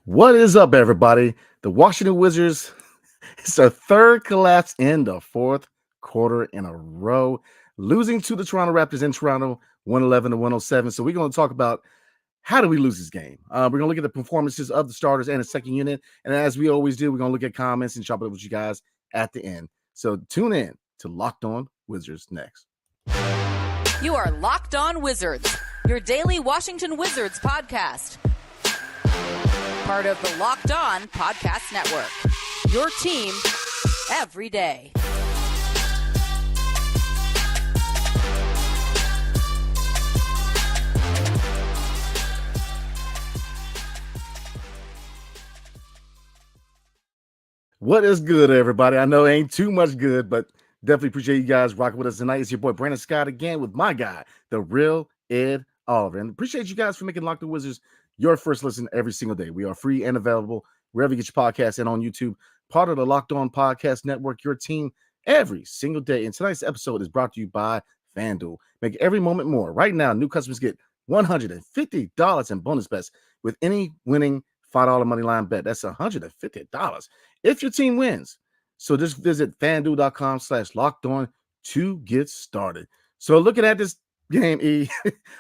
What is up, everybody? The Washington Wizards, it's their third collapse in the fourth quarter in a row, losing to the Toronto Raptors in Toronto, 111 to 107. So we're going to talk about how do we lose this game? We're going to look at the performances of the starters and the second unit. And as we always do, we're going to look at comments and chop it up with you guys at the end. So tune in to Locked On Wizards next. You are Locked On Wizards, your daily Washington Wizards podcast. Part of the Locked On Podcast Network, your team every day. What is good, everybody? I know it ain't too much good, but definitely appreciate you guys rocking with us tonight. It's your boy Brandon Scott again with my guy, the real Ed Oliver. And appreciate you guys for making Locked On Wizards your first listen every single day. We are free and available wherever you get your podcasts and on YouTube. Part of the Locked On Podcast Network, your team every single day. And tonight's episode is brought to you by FanDuel. Make every moment more. Right now, new customers get $150 in bonus bets with any winning $5 moneyline bet. That's $150 if your team wins. So just visit FanDuel.com/lockedon to get started. So looking at this game, E,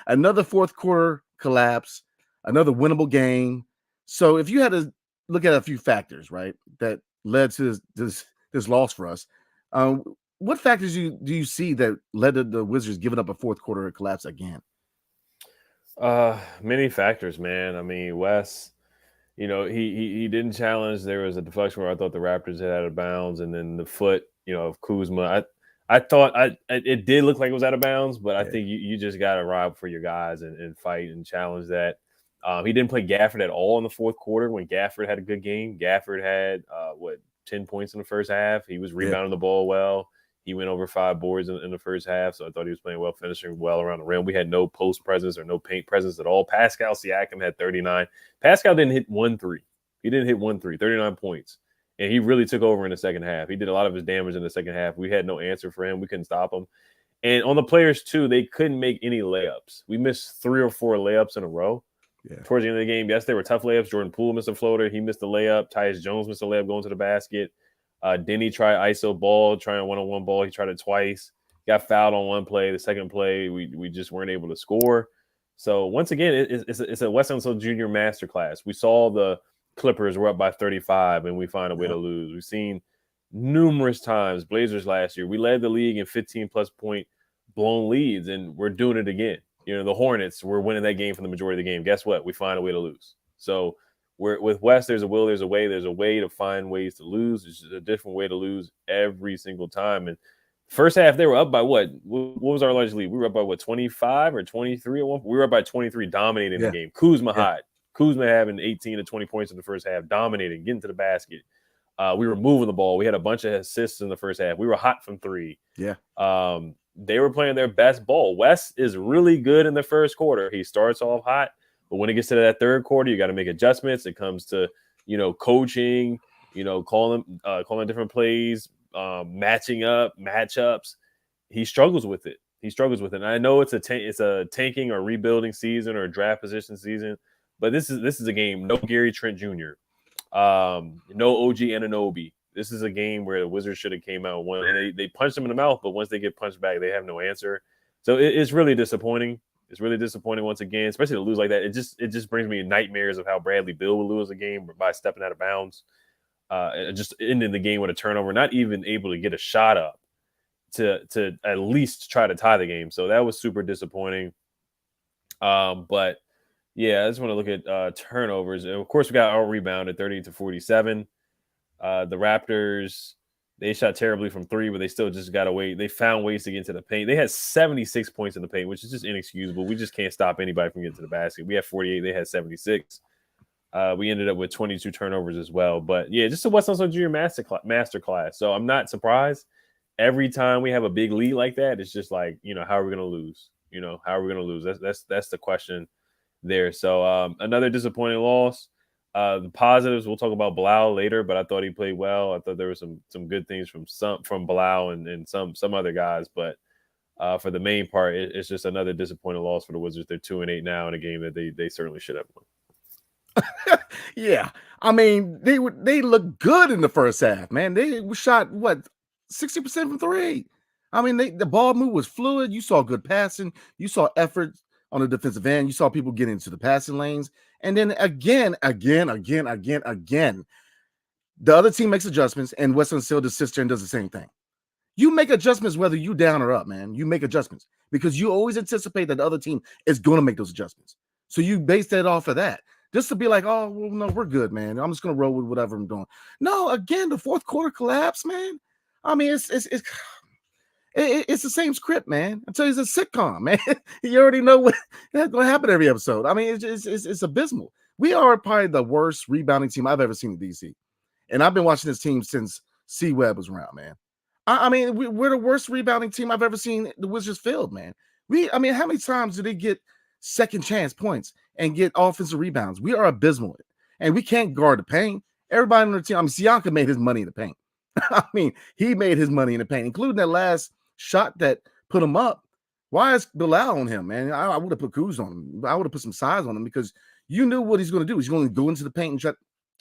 another fourth quarter collapse, another winnable game. So if you had to look at a few factors, right, that led to this loss for us, what factors do you see that led to the Wizards giving up a fourth quarter collapse again? Many factors, man. I mean, Wes, he didn't challenge. There was a deflection where I thought the Raptors had out of bounds, and then the foot, of Kuzma. I thought it did look like it was out of bounds, but I think you just got to ride for your guys and fight and challenge that. He didn't play Gafford at all in the fourth quarter when Gafford had a good game. Gafford had 10 points in the first half. He was rebounding the ball well. He went over 5 boards in the first half, so I thought he was playing well, finishing well around the rim. We had no post presence or no paint presence at all. Pascal Siakam had 39. Pascal didn't hit 1 3. He didn't hit 1 3, 39 points. And he really took over in the second half. He did a lot of his damage in the second half. We had no answer for him. We couldn't stop him. And on the players, too, they couldn't make any layups. We missed 3 or 4 layups in a row. Yeah. Towards the end of the game, yes, they were tough layups. Jordan Poole missed a floater. He missed a layup. Tyus Jones missed a layup going to the basket. Denny tried ISO ball, trying a one-on-one ball. He tried it twice. Got fouled on one play. The second play, we just weren't able to score. So once again, it's a Wes Unseld Jr. masterclass. We saw the Clippers were up by 35, and we find a way to lose. We've seen numerous times Blazers last year. We led the league in 15-plus point blown leads, and we're doing it again. The Hornets were winning that game for the majority of the game. Guess what? We find a way to lose. So with West, there's a will, there's a way. There's a way to find ways to lose. There's just a different way to lose every single time. And first half, they were up by what? What was our largest lead? We were up by 25 or 23 at one point? We were up by 23, dominating the game. Kuzma hot. Kuzma having 18 to 20 points in the first half, dominating, getting to the basket. We were moving the ball. We had a bunch of assists in the first half. We were hot from 3. Yeah. They were playing their best ball. West is really good in the first quarter. He starts off hot. But when it gets to that third quarter, you got to make adjustments. It comes to, coaching, calling different plays, matching up, matchups. He struggles with it. And I know it's a tanking or rebuilding season or draft position season, but this is a game. No Gary Trent Jr., no OG Anunoby. This is a game where the Wizards should have came out and won. And they punched them in the mouth, but once they get punched back, they have no answer. So it's really disappointing. It's really disappointing once again, especially to lose like that. It just brings me nightmares of how Bradley Beal would lose a game by stepping out of bounds, just ending the game with a turnover, not even able to get a shot up to at least try to tie the game. So that was super disappointing. But yeah, I just want to look at turnovers. And of course, we got out rebounded 38-47. The Raptors, they shot terribly from 3, but they still just got away. They found ways to get into the paint. They had 76 points in the paint, which is just inexcusable. We just can't stop anybody from getting to the basket. We had 48. They had 76. We ended up with 22 turnovers as well. But, yeah, just a Wes Unseld Jr. masterclass. So I'm not surprised. Every time we have a big lead like that, it's just like, how are we going to lose? How are we going to lose? That's the question there. So another disappointing loss. The positives, we'll talk about Bilal later, but I thought he played well. I thought there were some good things from Bilal and some other guys, but for the main part, it's just another disappointing loss for the Wizards. They're 2-8 now in a game that they certainly should have won. Yeah. I mean, they looked good in the first half, man. They shot what 60% from three. I mean, the ball move was fluid. You saw good passing, you saw effort on the defensive end, you saw people get into the passing lanes, and then again, the other team makes adjustments, and Western still just sits there and does the same thing. You make adjustments whether you down or up, man. You make adjustments because you always anticipate that the other team is going to make those adjustments. So you base that off of that. Just to be like, oh, well, no, we're good, man. I'm just going to roll with whatever I'm doing. No, again, the fourth quarter collapse, man. I mean, it's the same script, man. I tell you, it's a sitcom, man. You already know what's going to happen every episode. I mean, it's abysmal. We are probably the worst rebounding team I've ever seen in DC. And I've been watching this team since C-Web was around, man. I mean, we're the worst rebounding team I've ever seen the Wizards field, man. How many times do they get second chance points and get offensive rebounds? We are abysmal, and we can't guard the paint. Everybody on the team, Siaka made his money in the paint. I mean, he made his money in the paint, including that last shot that put him up. Why is Bilal on him, man? I would have put Kuz on him. I would have put some size on him because you knew what he's going to do. He's going to go into the paint and try.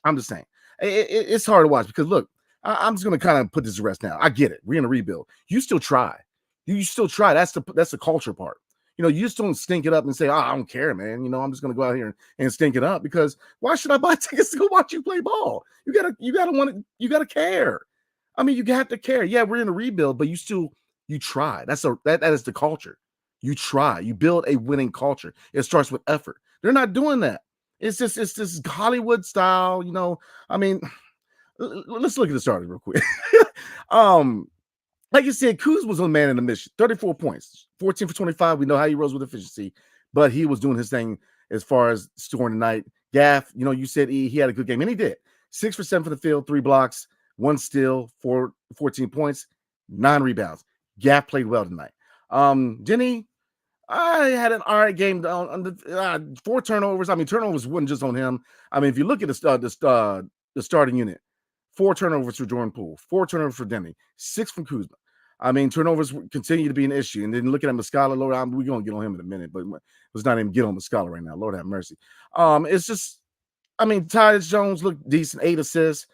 I'm just saying. It's hard to watch because, look, I'm just going to kind of put this to rest now. I get it. We're in a rebuild. You still try. You still try. That's the culture part. You just don't stink it up and say, I don't care, man. I'm just going to go out here and stink it up because why should I buy tickets to go watch you play ball? You gotta care. I mean, you have to care. Yeah, we're in a rebuild, but you try. That is the culture. You try. You build a winning culture. It starts with effort. They're not doing that. It's this Hollywood style, I mean, let's look at the starters real quick. Like you said, Kuz was a man in the mission. 34 points, 14 for 25. We know how he rose with efficiency, but he was doing his thing as far as scoring tonight. Gaff, you said he had a good game, and he did. 6 for 7 for the field, 3 blocks, 1 steal, 14 points, 9 rebounds. Gaff played well tonight. Denny, I had an all right game on the 4 turnovers. I mean, turnovers wasn't just on him. I mean, if you look at the starting unit, 4 turnovers for Jordan Poole, 4 turnovers for Denny, 6 from Kuzma. I mean, turnovers continue to be an issue. And then looking at Muscala, Lord, we're going to get on him in a minute, but let's not even get on Muscala right now. Lord have mercy. It's just, Tyus Jones looked decent, 8 assists.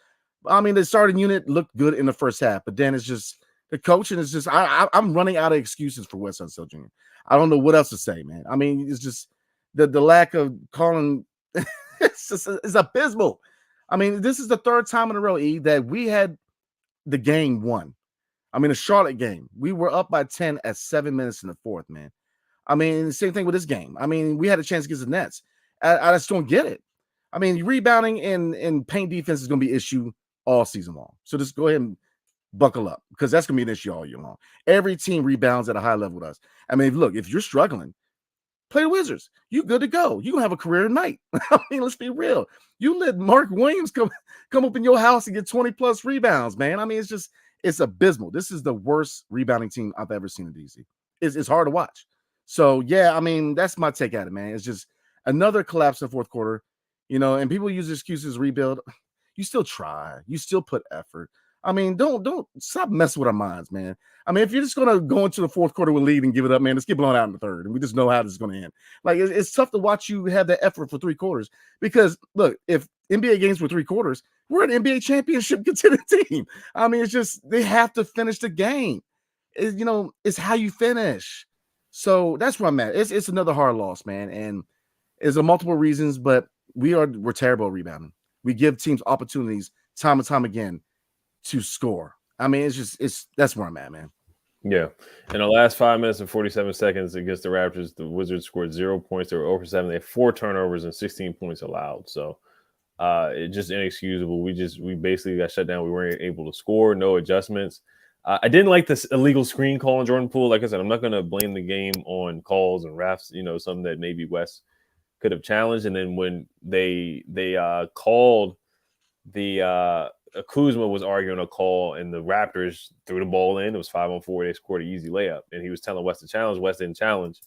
I mean, the starting unit looked good in the first half, but then it's just, the coaching is just, I'm running out of excuses for Wes Unseld Jr. I don't know what else to say, man. I mean, it's just the lack of calling. It's abysmal. I mean, this is the 3rd time in a row, that we had the game won. I mean, the Charlotte game, we were up by 10 at 7 minutes in the 4th, man. I mean, the same thing with this game. I mean, we had a chance against the Nets. I just don't get it. I mean, rebounding and paint defense is going to be an issue all season long. So just go ahead and buckle up because that's going to be an issue all year long. Every team rebounds at a high level with us. I mean, look, if you're struggling, play the Wizards. You good to go. You're going to have a career night. I mean, let's be real. You let Mark Williams come up in your house and get 20-plus rebounds, man. I mean, it's abysmal. This is the worst rebounding team I've ever seen in DC. It's hard to watch. So, yeah, I mean, that's my take at it, man. It's just another collapse in the 4th quarter, and people use excuses rebuild. You still try. You still put effort. I mean, don't stop messing with our minds, man. I mean, if you're just going to go into the 4th quarter with lead and give it up, man, let's get blown out in the 3rd. And we just know how this is going to end. Like, it's tough to watch you have that effort for 3 quarters because, look, if NBA games were 3 quarters, we're an NBA championship contending team. I mean, it's just they have to finish the game. It's how you finish. So that's where I'm at. It's another hard loss, man. And it's a multiple reasons, but we're terrible at rebounding. We give teams opportunities time and time again to score. I mean, that's where I'm at, man. Yeah. In the last 5 minutes and 47 seconds against the Raptors, the Wizards scored 0 points. They were 0 for 7. They had 4 turnovers and 16 points allowed. So it's just inexcusable. We basically got shut down. We weren't able to score, no adjustments. I didn't like this illegal screen call on Jordan Poole. Like I said, I'm not going to blame the game on calls and refs, something that maybe West could have challenged. And then when they called the Kuzma was arguing a call, and the Raptors threw the ball in. It was 5-on-4. They scored an easy layup, and he was telling West to challenge. West didn't challenge,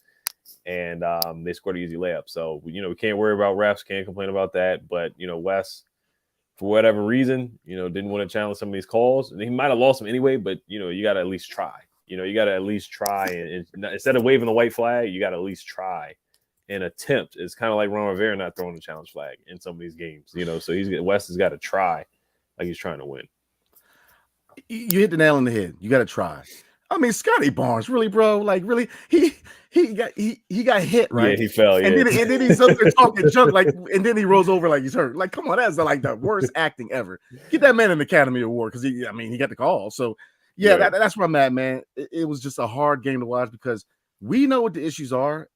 and they scored an easy layup. So we can't worry about refs, can't complain about that. But West, for whatever reason, didn't want to challenge some of these calls. And he might have lost them anyway, but you got to at least try. You got to at least try, and instead of waving the white flag, you got to at least try and attempt. It's kind of like Ron Rivera not throwing the challenge flag in some of these games, so West has got to try like he's trying to win. You hit the nail on the head. You got to try. I mean, Scotty Barnes, really, bro? Like, really? He got hit, right? Yeah, he fell. Yeah, and then he's up there talking junk, like, and then he rolls over like he's hurt. Like, come on, that's like the worst acting ever. Get that man an Academy Award because he got the call. So, yeah, right. that's where I'm at, man. It was just a hard game to watch because we know what the issues are.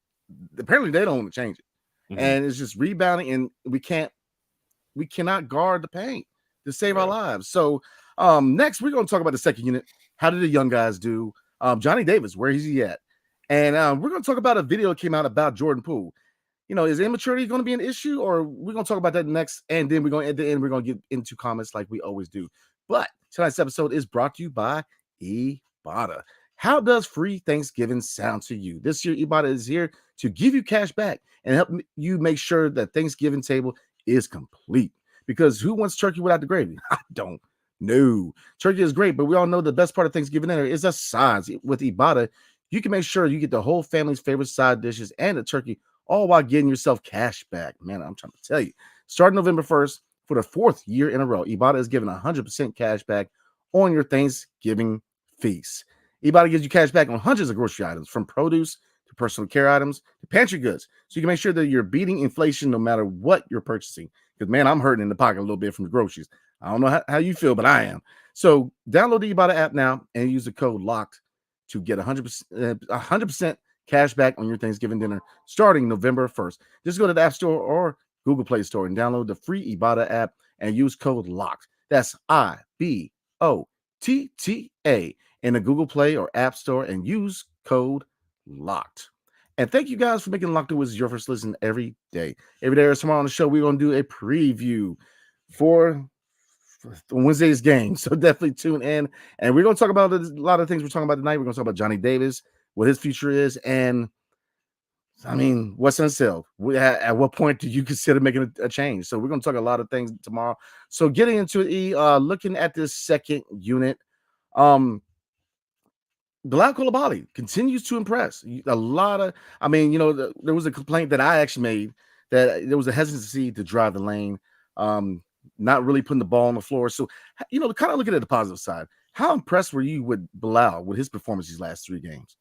Apparently, they don't want to change it, and it's just rebounding, and we cannot guard the paint to save our lives. So, next we're going to talk about the second unit. How did the young guys do? Johnny Davis, where is he at? And we're going to talk about a video that came out about Jordan Poole. Is immaturity going to be an issue, or we're going to talk about that next? And then at the end, we're going to get into comments like we always do. But tonight's episode is brought to you by Ibotta. How does free Thanksgiving sound to you? This year, Ibotta is here to give you cash back and help you make sure that Thanksgiving table is complete. Because who wants turkey without the gravy? I don't. No, turkey is great, but we all know the best part of Thanksgiving dinner is the sides. With Ibotta, you can make sure you get the whole family's favorite side dishes and the turkey, all while getting yourself cash back. Man, I'm trying to tell you. Starting November 1st, for the 4th year in a row, Ibotta is giving 100% cash back on your Thanksgiving feast. Ibotta gives you cash back on hundreds of grocery items, from produce to personal care items to pantry goods, so you can make sure that you're beating inflation no matter what you're purchasing. Because, man, I'm hurting in the pocket a little bit from the groceries. I don't know how you feel, but I am. So download the Ibotta app now and use the code LOCKED to get 100% cash back on your Thanksgiving dinner starting November 1st. Just go to the App Store or Google Play Store and download the free Ibotta app and use code LOCKED. That's IBOTTA in the Google Play or App Store and use code LOCKED. And thank you guys for making Locked On Wizards your first listen every day. Every day or tomorrow on the show, we're going to do a preview for Wednesday's game. So definitely tune in. And we're going to talk about a lot of things we're talking about tonight. We're going to talk about Johnny Davis, what his future is, and what's on sale. At what point do you consider making a change? So we're going to talk a lot of things tomorrow. So getting into it, looking at this second unit, Bilal Coulibaly continues to impress. A lot of, there was a complaint that I actually made that there was a hesitancy to drive the lane, not really putting the ball on the floor. So, kind of looking at the positive side, how impressed were you with Bilal, with his performance these last 3 games?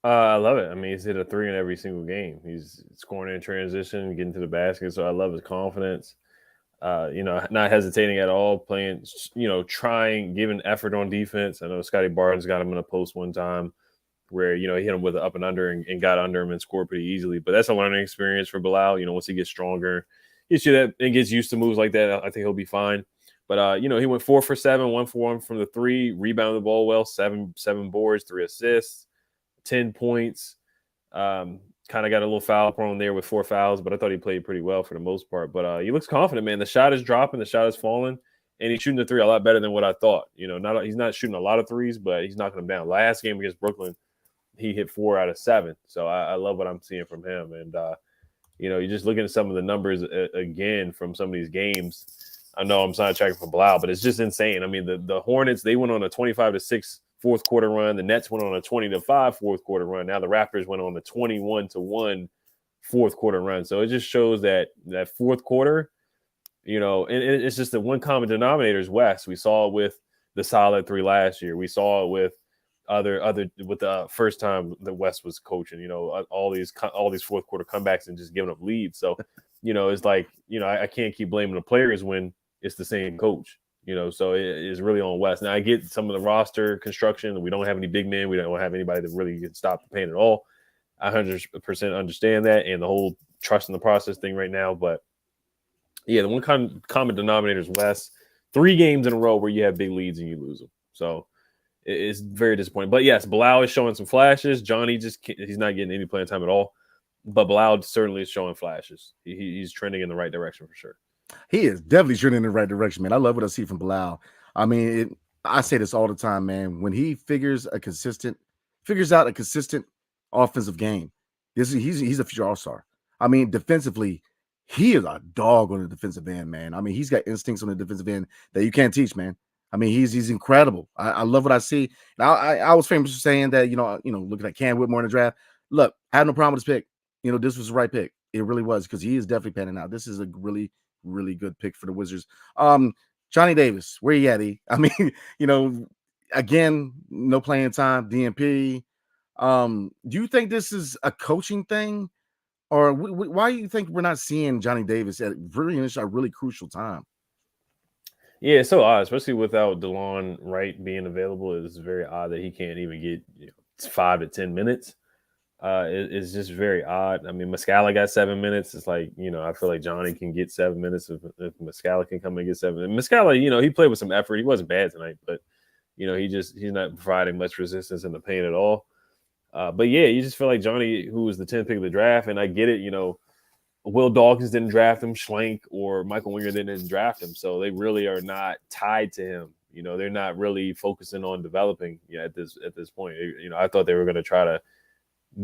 I love it. He's hit a 3 in every single game. He's scoring in transition, getting to the basket. So I love his confidence. Not hesitating at all, playing, trying, giving effort on defense. I know Scotty Barnes got him in a post one time where, he hit him with an up and under and got under him and scored pretty easily. But that's a learning experience for Bilal. Once he gets stronger, gets used to moves like that, I think he'll be fine. But, he went 4 for 7, 1 for 1 from the 3, rebounded the ball well, 7 boards, 3 assists, 10 points. Kind of got a little foul prone there with 4 fouls, but I thought he played pretty well for the most part. But he looks confident, man. The shot is dropping, the shot is falling, and he's shooting the 3 a lot better than what I thought. He's not shooting a lot of threes, but he's knocking them down. Last game against Brooklyn, he hit 4 out of 7. So I love what I'm seeing from him. And, you're just looking at some of the numbers again from some of these games. I know I'm sidetracking for Bilal, but it's just insane. The Hornets, they went on a 25-6 fourth quarter run. The Nets went on a 20-5 fourth quarter run. Now the Raptors went on a 21-1 fourth quarter run. So it just shows that fourth quarter, and it's just the one common denominator is West. We saw it with the solid 3 last year. We saw it with with the first time that West was coaching. All these fourth quarter comebacks and just giving up leads. So it's like I can't keep blaming the players when it's the same coach. So it is really on West. Now, I get some of the roster construction. We don't have any big men. We don't have anybody that really can stop the pain at all. I 100% understand that and the whole trust in the process thing right now. But, yeah, the one common denominator is West. 3 games in a row where you have big leads and you lose them. So it's very disappointing. But, yes, Bilal is showing some flashes. Johnny he's not getting any playing time at all. But Bilal certainly is showing flashes. He's trending in the right direction for sure. He is definitely trending in the right direction, man. I love what I see from Bilal. I say this all the time, man. When he figures out a consistent offensive game, he's a future all-star. Defensively, he is a dog on the defensive end, man. He's got instincts on the defensive end that you can't teach, man. He's incredible. I love what I see. Now, I was famous for saying that, looking at Cam Whitmore in the draft. Look, I have no problem with his pick. this was the right pick. It really was, because he is definitely panning out. This is a really, really good pick for the Wizards. Johnny Davis, where you at? I mean, again, no playing time, DNP. Do you think this is a coaching thing, or why do you think we're not seeing Johnny Davis at a really crucial time? Yeah, it's so odd, especially without DeLon Wright being available. It's very odd that he can't even get 5 to 10 minutes. It's just very odd. I mean, Muscala got 7 minutes. It's like, I feel like Johnny can get 7 minutes if Muscala can come and get 7. And Muscala, he played with some effort. He wasn't bad tonight, but he's not providing much resistance in the paint at all. But yeah, you just feel like Johnny, who was the 10th pick of the draft, and I get it, Will Dawkins didn't draft him, Schlenk or Michael Winger didn't draft him. So they really are not tied to him. They're not really focusing on developing at this point. I thought they were going to try to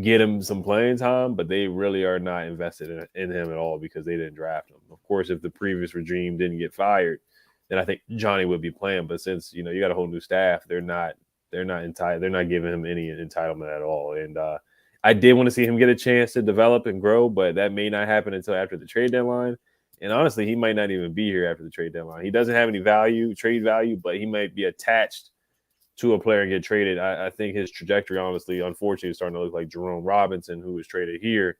get him some playing time, but they really are not invested in him at all because they didn't draft him. Of course, if the previous regime didn't get fired, then I think Johnny would be playing. But since you got a whole new staff, they're not entitled. They're not giving him any entitlement at all. And I did want to see him get a chance to develop and grow, but that may not happen until after the trade deadline. And honestly, he might not even be here after the trade deadline. He doesn't have any trade value, but he might be attached to a player and get traded. I think his trajectory, honestly, unfortunately, is starting to look like Jerome Robinson, who was traded here.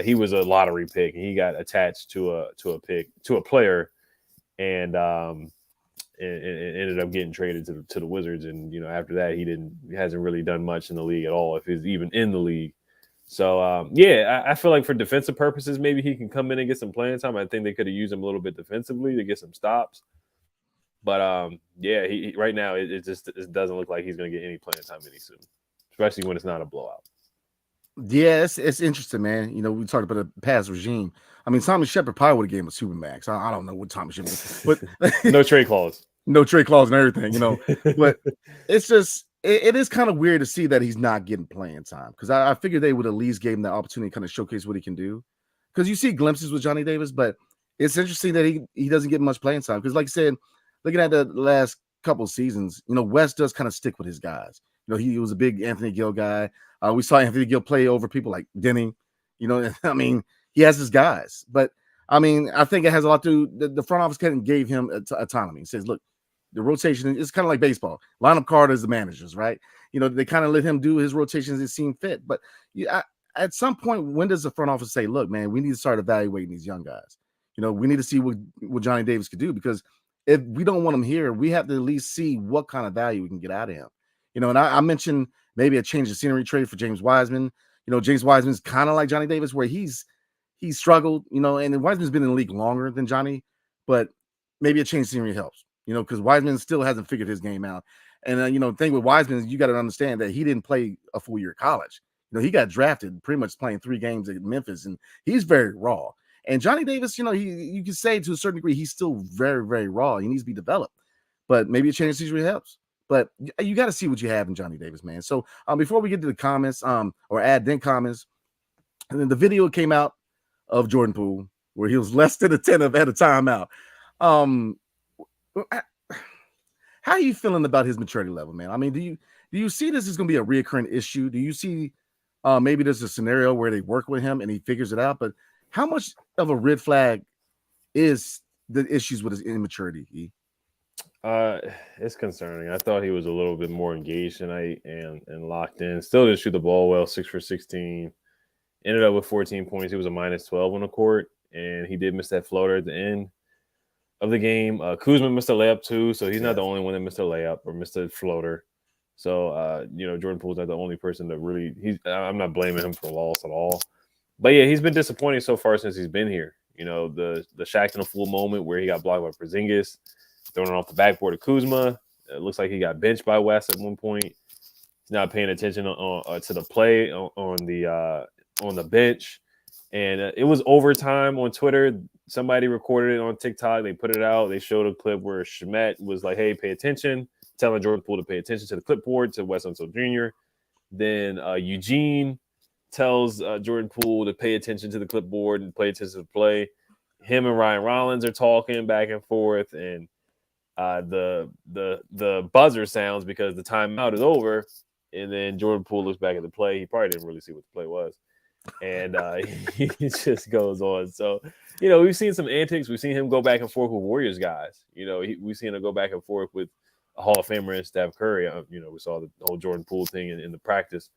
He was a lottery pick, and he got attached to a player, and ended up getting traded to the Wizards. And after that, he hasn't really done much in the league at all, if he's even in the league. So I feel like for defensive purposes, maybe he can come in and get some playing time. I think they could have used him a little bit defensively to get some stops. But he right now it doesn't look like he's going to get any playing time any soon, especially when it's not a blowout. Yeah, it's interesting, man. We talked about the past regime. I mean, Thomas Shepard probably would have gave him a supermax. I don't know what Thomas Shepard, but no trade clause, and everything, But it's just it is kind of weird to see that he's not getting playing time, because I figured they would at least give him the opportunity to kind of showcase what he can do. Because you see glimpses with Johnny Davis, but it's interesting that he doesn't get much playing time. Because like I said, looking at the last couple of seasons, West does kind of stick with his guys. He was a big Anthony Gill guy. We saw Anthony Gill play over people like Denny. I mean, he has his guys. But, I mean, I think it has a lot to do. The front office kind of gave him autonomy. He says, look, the rotation is kind of like baseball. Lineup card is the managers, right? They kind of let him do his rotations as seem fit. But at some point, when does the front office say, look, man, we need to start evaluating these young guys? We need to see what Johnny Davis could do, because if we don't want him here, we have to at least see what kind of value we can get out of him. And I mentioned maybe a change of scenery trade for James Wiseman. James Wiseman's kind of like Johnny Davis, where he's struggled, and Wiseman's been in the league longer than Johnny, but maybe a change of scenery helps, because Wiseman still hasn't figured his game out. And, the thing with Wiseman is you got to understand that he didn't play a full year of college. He got drafted pretty much playing 3 games at Memphis, and he's very raw. And Johnny Davis, you can say to a certain degree, he's still very, very raw. He needs to be developed, but maybe a change of scenery helps. But you got to see what you have in Johnny Davis, man. So before we get to the comments, or add then comments, and then the video came out of Jordan Poole where he was less than attentive at a timeout. How are you feeling about his maturity level, man? I mean, do you see this is going to be a reoccurring issue? Do you see maybe there's a scenario where they work with him and he figures it out? But how much of a red flag is the issues with his immaturity? It's concerning. I thought he was a little bit more engaged tonight and locked in. Still didn't shoot the ball well, 6 for 16. Ended up with 14 points. He was a minus 12 on the court, and he did miss that floater at the end of the game. Kuzma missed a layup too, so he's not the only one that missed a layup or missed a floater. So, Jordan Poole's not the only person that really – I'm not blaming him for loss at all. But, yeah, he's been disappointing so far since he's been here. The Shaq in a full moment where he got blocked by Porzingis, throwing it off the backboard of Kuzma. It looks like he got benched by West at one point. He's not paying attention to the play on the bench. And it was overtime on Twitter. Somebody recorded it on TikTok. They put it out. They showed a clip where Shemet was like, hey, pay attention, telling Jordan Poole to pay attention to the clipboard to Wes Unseld Jr. Then Eugene tells Jordan Poole to pay attention to the clipboard and pay attention to the play. Him and Ryan Rollins are talking back and forth, and the buzzer sounds because the timeout is over. And then Jordan Poole looks back at the play. He probably didn't really see what the play was. and he just goes on. So, we've seen some antics. We've seen him go back and forth with Warriors guys. We've seen him go back and forth with a Hall of Famer and Steph Curry. We saw the whole Jordan Poole thing in the practice.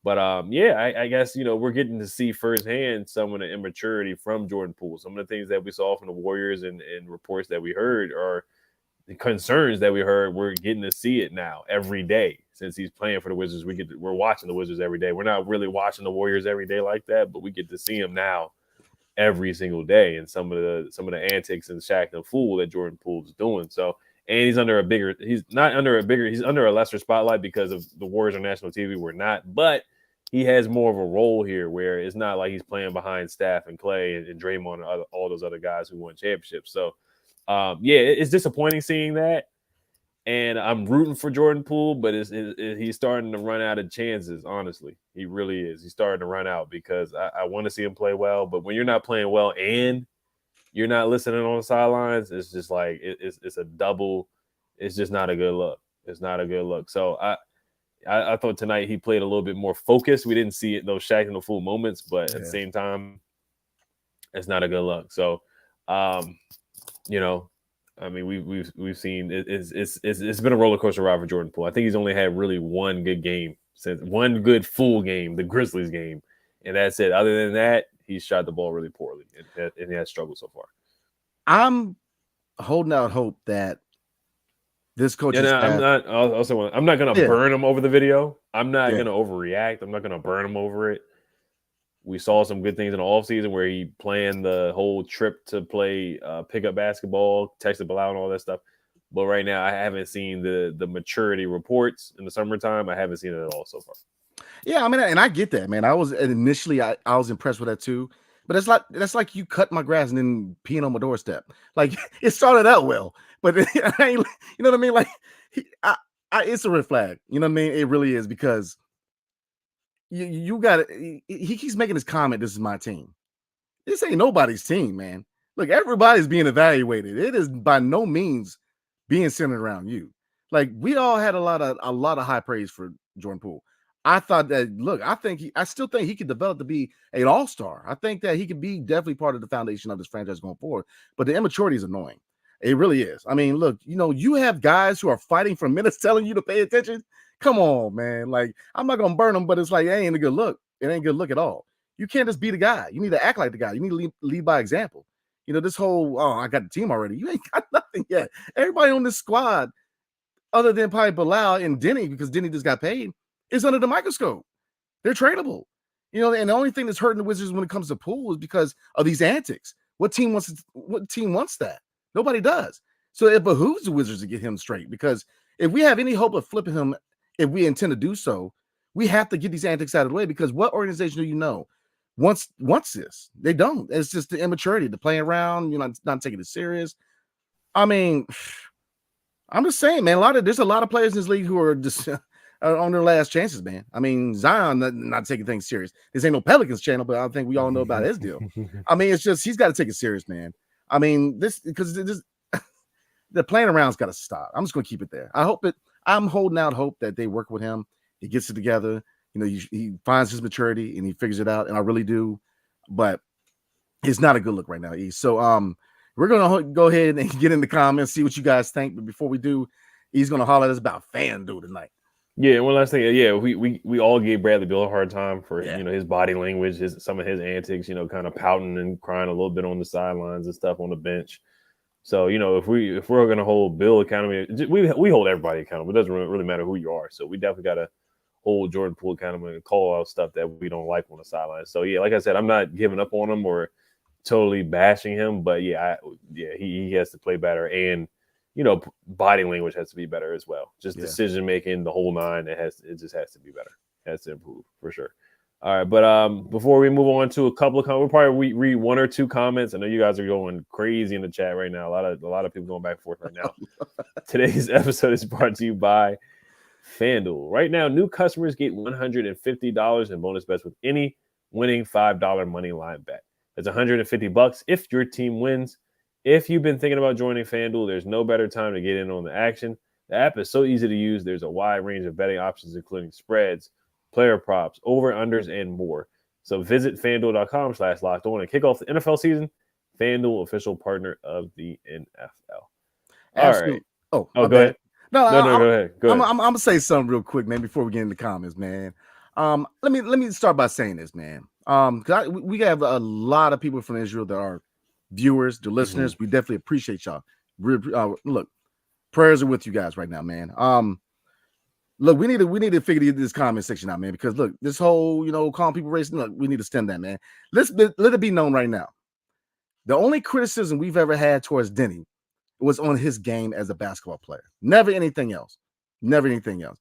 But I guess we're getting to see firsthand some of the immaturity from Jordan Poole. Some of the things that we saw from the Warriors and reports that we heard are the concerns that we heard. We're getting to see it now every day since he's playing for the Wizards. We're watching the Wizards every day. We're not really watching the Warriors every day like that, but we get to see him now every single day, and some of the antics and Shaq and Fool that Jordan Poole is doing. So, and he's under a lesser spotlight because of the Warriors on national TV. We're not, but he has more of a role here where it's not like he's playing behind Steph and Clay and Draymond and all those other guys who won championships. So, it's disappointing seeing that. And I'm rooting for Jordan Poole, but he's starting to run out of chances, honestly. He really is. He's starting to run out because I want to see him play well. But when you're not playing well and you're not listening on the sidelines, it's just like it's a double. It's just not a good look. It's not a good look. So I thought tonight he played a little bit more focused. We didn't see those Shaq and the Fool moments, but at the same time, it's not a good look. So, I mean, we've seen it's been a roller coaster ride for Jordan Poole. I think he's only had really one good game one good full game, the Grizzlies game, and that's it. Other than that, he's shot the ball really poorly and he has struggled so far. I'm holding out hope that this coach. I'm not going to burn him over the video. I'm not going to overreact. I'm not going to burn him over it. We saw some good things in the offseason where he planned the whole trip to play pickup basketball, texted Bilal and all that stuff. But right now, I haven't seen the maturity reports in the summertime. I haven't seen it at all so far. Yeah, I mean, and I get that, man. I was initially I was impressed with that too. But that's like you cut my grass and then peeing on my doorstep. Like it started out well, but you know what I mean? Like it's a red flag. You know what I mean? It really is because you got it. He keeps making this comment. This is my team. This ain't nobody's team, man. Look, everybody's being evaluated. It is by no means being centered around you. Like we all had a lot of high praise for Jordan Poole. I thought that, look, I still think he could develop to be an all-star. I think that he could be definitely part of the foundation of this franchise going forward. But the immaturity is annoying. It really is. I mean, look, you have guys who are fighting for minutes telling you to pay attention. Come on, man. Like, I'm not going to burn them, but it's like, it ain't a good look. It ain't a good look at all. You can't just be the guy. You need to act like the guy. You need to lead by example. This whole, I got the team already. You ain't got nothing yet. Everybody on this squad, other than probably Bilal and Denny, because Denny just got paid, is under the microscope. They're tradable. And the only thing that's hurting the Wizards when it comes to Poole is because of these antics. What team wants that? Nobody does. So it behooves the Wizards to get him straight, because if we have any hope of flipping him, if we intend to do so, we have to get these antics out of the way, because what organization do you know wants this? They don't. It's just the immaturity, the playing around, not taking it serious. I mean, I'm just saying, man, there's a lot of players in this league who are just on their last chances, man. I mean, Zion not taking things serious. This ain't no Pelicans channel, but I think we all know about his deal. I mean, it's just he's got to take it serious, man. I mean, because the playing around's got to stop. I'm just going to keep it there. I'm holding out hope that they work with him. He gets it together. He finds his maturity and he figures it out. And I really do. But it's not a good look right now, E. So we're going to go ahead and get in the comments, see what you guys think. But before we do, he's going to holler at us about FanDuel tonight. Yeah, one last thing. Yeah, we all gave Bradley Beal a hard time for his body language, some of his antics, kind of pouting and crying a little bit on the sidelines and stuff on the bench. So if we're gonna hold Bill accountable, we hold everybody accountable. It doesn't really matter who you are. So we definitely got to hold Jordan Poole accountable and call out stuff that we don't like on the sidelines. So yeah, like I said, I'm not giving up on him or totally bashing him, but he has to play better, and body language has to be better as well. Just decision making, the whole nine. It just has to be better. It has to improve for sure. All right, but before we move on to a couple of comments, we'll probably read one or two comments. I know you guys are going crazy in the chat right now. A lot of people going back and forth right now. Today's episode is brought to you by FanDuel. Right now, new customers get $150 in bonus bets with any winning $5 money line bet. That's $150 if your team wins. If you've been thinking about joining FanDuel, there's no better time to get in on the action. The app is so easy to use. There's a wide range of betting options, including spreads, player props, over-unders, and more. So visit FanDuel.com/LockedOn and kick off the NFL season. FanDuel, official partner of the NFL. All right. Absolutely. Oh, Oh, my go bad. ahead. No, No, go ahead. Go ahead. I'm gonna say something real quick, man, before we get in the comments, man. Let me start by saying this, man. 'Cause we have a lot of people from Israel that are viewers, the listeners. We definitely appreciate y'all. Look, prayers are with you guys right now, man. Look, we need to figure this comment section out, man, because look, this whole calling people racist, look, we need to stem that, man. Let it be known right now. The only criticism we've ever had towards Denny was on his game as a basketball player. Never anything else. Never anything else.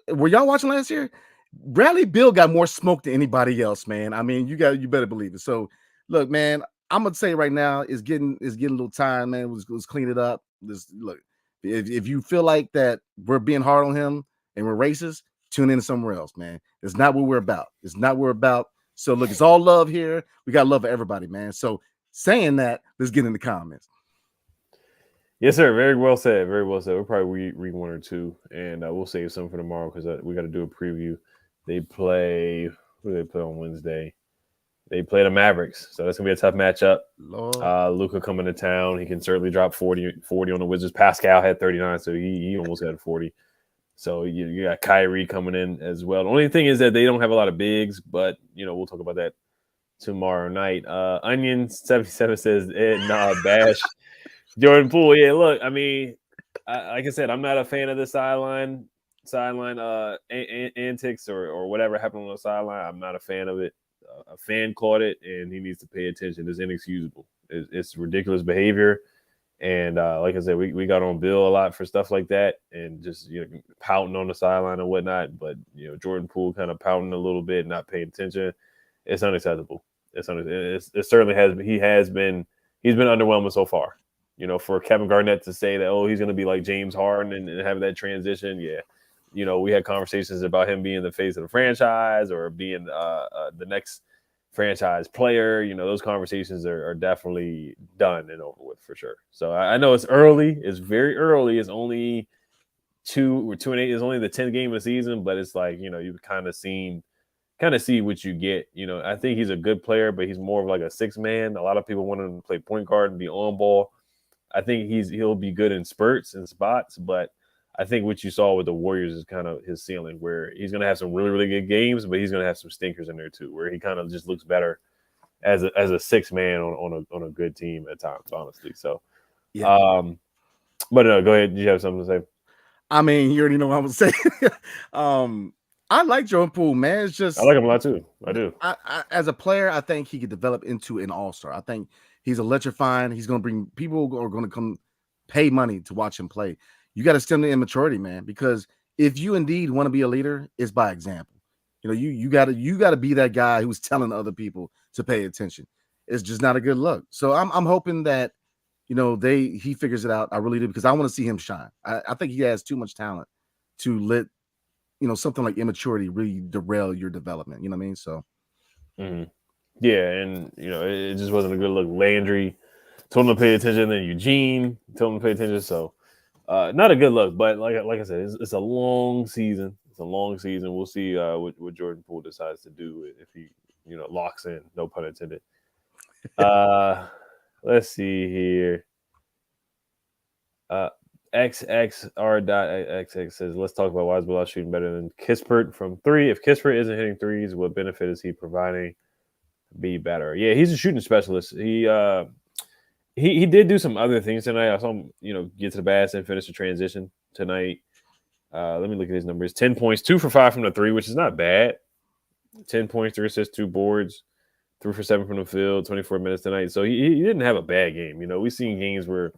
Were y'all watching last year? Bradley Beal got more smoke than anybody else, man. I mean, you better believe it. So, look, man, I'm gonna say right now, it's getting a little time, man. Let's clean it up. Look, if you feel like that we're being hard on him and we're racist, tune in somewhere else, man. It's not what we're about. It's not what we're about. So, look, it's all love here. We got love for everybody, man. So, saying that, let's get in the comments. Yes, sir. Very well said. Very well said. We'll probably read one or two, and we'll save some for tomorrow because we got to do a preview. They play. Who do they play on Wednesday? They play the Mavericks, so that's gonna be a tough matchup. Luka coming to town. He can certainly drop 40 on the Wizards. Pascal had 39, so he almost had 40. So you got Kyrie coming in as well. The only thing is that they don't have a lot of bigs, but we'll talk about that tomorrow night. Onion77 says, bash Jordan Poole. Yeah, look, I mean, like I said, I'm not a fan of the sideline antics or whatever happened on the sideline. I'm not a fan of it. A fan caught it, and he needs to pay attention. It's inexcusable. It's ridiculous behavior. And like I said, we got on Bill a lot for stuff like that, and just pouting on the sideline and whatnot. But Jordan Poole kind of pouting a little bit, not paying attention. It's unacceptable. It certainly has. He's been underwhelming so far. For Kevin Garnett to say that, he's going to be like James Harden and have that transition, yeah. We had conversations about him being the face of the franchise or being the next franchise player. Those conversations are definitely done and over with for sure. So I know it's early. It's very early. It's only 2-8. It's only the 10th game of the season, but it's like, you kind of see what you get. I think he's a good player, but he's more of like a six man. A lot of people want him to play point guard and be on ball. I think he'll be good in spurts and spots, but I think what you saw with the Warriors is kind of his ceiling, where he's going to have some really, really good games, but he's going to have some stinkers in there too, where he kind of just looks better as a six man on a good team at times, honestly. So, yeah. But no, go ahead. Do you have something to say? I mean, you already know what I'm saying. I like Jordan Poole, man. It's just I like him a lot too. I do. I as a player, I think he could develop into an all-star. I think he's electrifying. He's going to bring people are going to come pay money to watch him play. You got to stem the immaturity, man, because if you indeed want to be a leader, it's by example. You got to be that guy who's telling other people to pay attention. It's just not a good look. So I'm hoping that he figures it out. I really do, because I want to see him shine. I think he has too much talent to let something like immaturity really derail your development. You know what I mean? So yeah, and it just wasn't a good look. Landry told him to pay attention, then Eugene told him to pay attention. So not a good look, but like I said, it's a long season. It's a long season. We'll see what Jordan Poole decides to do if he locks in. No pun intended. Let's see here. XXR.XX says, let's talk about why is Bilal shooting better than Kispert from three. If Kispert isn't hitting threes, what benefit is he providing to be better? Yeah, he's a shooting specialist. He did do some other things tonight. I saw him, get to the basket and finish the transition tonight. Let me look at his numbers. 10 points, 2 for 5 from the three, which is not bad. 10 points, 3 assists, 2 boards, 3 for 7 from the field, 24 minutes tonight. So he didn't have a bad game. We've seen games where,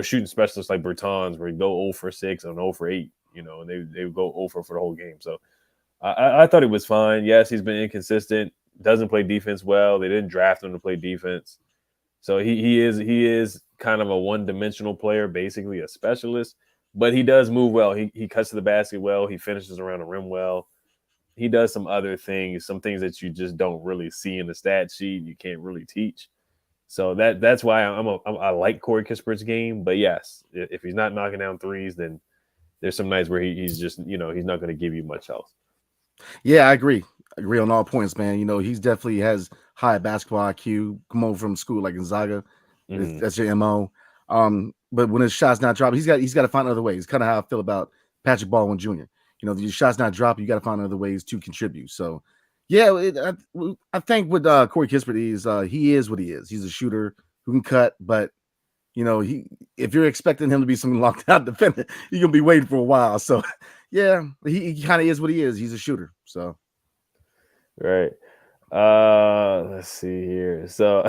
shooting specialists like Bertans where he go 0 for 6 and 0 for 8, and they would go 0 for the whole game. So I thought he was fine. Yes, he's been inconsistent, doesn't play defense well. They didn't draft him to play defense. So he is kind of a one-dimensional player, basically a specialist, but he does move well. He cuts to the basket well. He finishes around the rim well. He does some other things, some things that you just don't really see in the stat sheet. You can't really teach. So that's why I like Corey Kispert's game. But yes, if he's not knocking down threes, then there's some nights where he's just he's not going to give you much else. Yeah, I agree. agree on all points, man. He's definitely has high basketball IQ. Come over from school like Gonzaga. That's your MO. But when his shot's not dropping, he's got to find other ways. Kind of how I feel about Patrick Baldwin Jr. Your shot's not dropping, you got to find other ways to contribute. So, yeah, I think with Corey Kispert he is what he is. He's a shooter who can cut, but if you're expecting him to be some locked out defender, you're gonna be waiting for a while. So, yeah, he kind of is what he is. He's a shooter. So, right. Let's see here. So,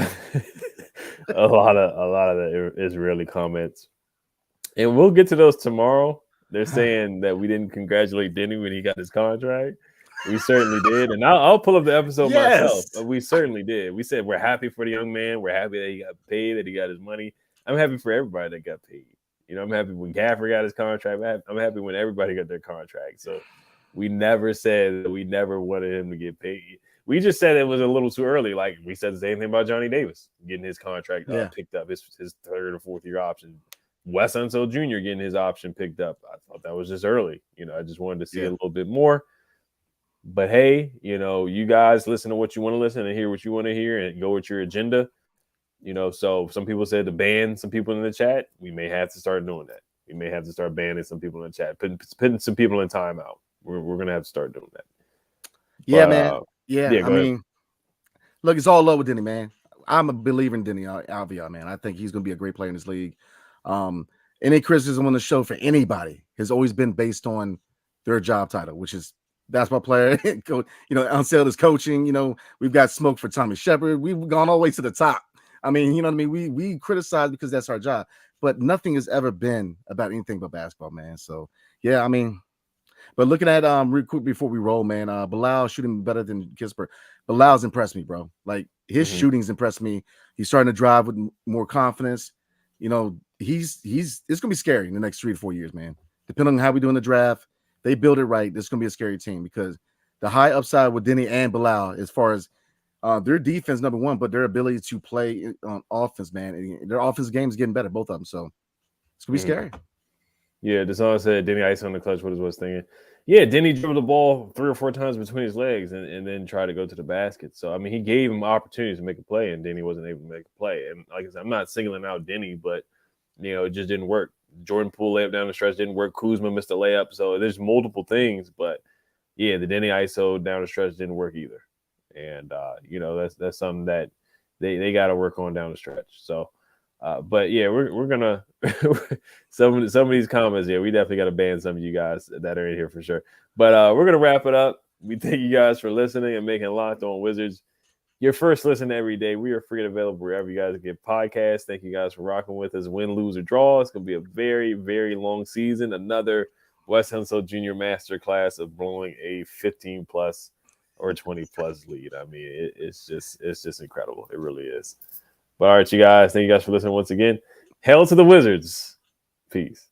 a lot of the Israeli comments, and we'll get to those tomorrow. They're saying that we didn't congratulate Denny when he got his contract. We certainly did, and I'll pull up the episode myself. We certainly did. We said we're happy for the young man. We're happy that he got paid, that he got his money. I'm happy for everybody that got paid. I'm happy when Gaffer got his contract. I'm happy when everybody got their contract. So we never said that we never wanted him to get paid. We just said it was a little too early. Like we said the same thing about Johnny Davis getting his contract picked up, his third or fourth year option. Wes Unseld Jr. getting his option picked up. I thought that was just early. I just wanted to see a little bit more. But hey, you guys listen to what you want to listen and hear what you want to hear and go with your agenda. So some people said to ban some people in the chat. We may have to start doing that. We may have to start banning some people in the chat, putting some people in timeout. We're going to have to start doing that. Yeah, man. I mean, look, it's all love with Denny, man. I'm a believer in Denny Alvia, man. I think he's going to be a great player in this league. Any criticism on the show for anybody has always been based on their job title, which is basketball player. Unseld is coaching. We've got smoke for Tommy Shepard. We've gone all the way to the top. I mean, you know what I mean? We criticize because that's our job, but nothing has ever been about anything but basketball, man. So, yeah, I mean, but looking at real quick before we roll, man, Bilal shooting better than Kispert. Bilal's impressed me, bro. Like his shooting's impressed me. He's starting to drive with more confidence. It's gonna be scary in the next 3 to 4 years, man. Depending on how we do in the draft, they build it right. This is gonna be a scary team because the high upside with Denny and Bilal, as far as their defense, number one, but their ability to play on offense, man. And their offense game is getting better, both of them. So it's gonna be scary. Yeah, Deshaun said Denny ice on the clutch. What was thinking? Yeah, Denny dribbled the ball 3 or 4 times between his legs and then tried to go to the basket. So I mean, he gave him opportunities to make a play, and Denny wasn't able to make a play. And like I said, I'm not singling out Denny, but it just didn't work. Jordan Poole layup down the stretch didn't work. Kuzma missed a layup. So there's multiple things, but yeah, the Denny ISO down the stretch didn't work either. And that's something that they got to work on down the stretch. So, but yeah, we're gonna some of these comments. Yeah, we definitely got to ban some of you guys that are in here for sure. But we're gonna wrap it up. We thank you guys for listening and making Locked On Wizards your first listen every day. We are free and available wherever you guys get podcasts. Thank you guys for rocking with us. Win, lose, or draw. It's gonna be a very, very long season. Another Wes Unseld Jr. masterclass of blowing a 15+ or 20+ lead. I mean, it's just incredible. It really is. But all right, you guys, thank you guys for listening once again. Hail to the Wizards. Peace.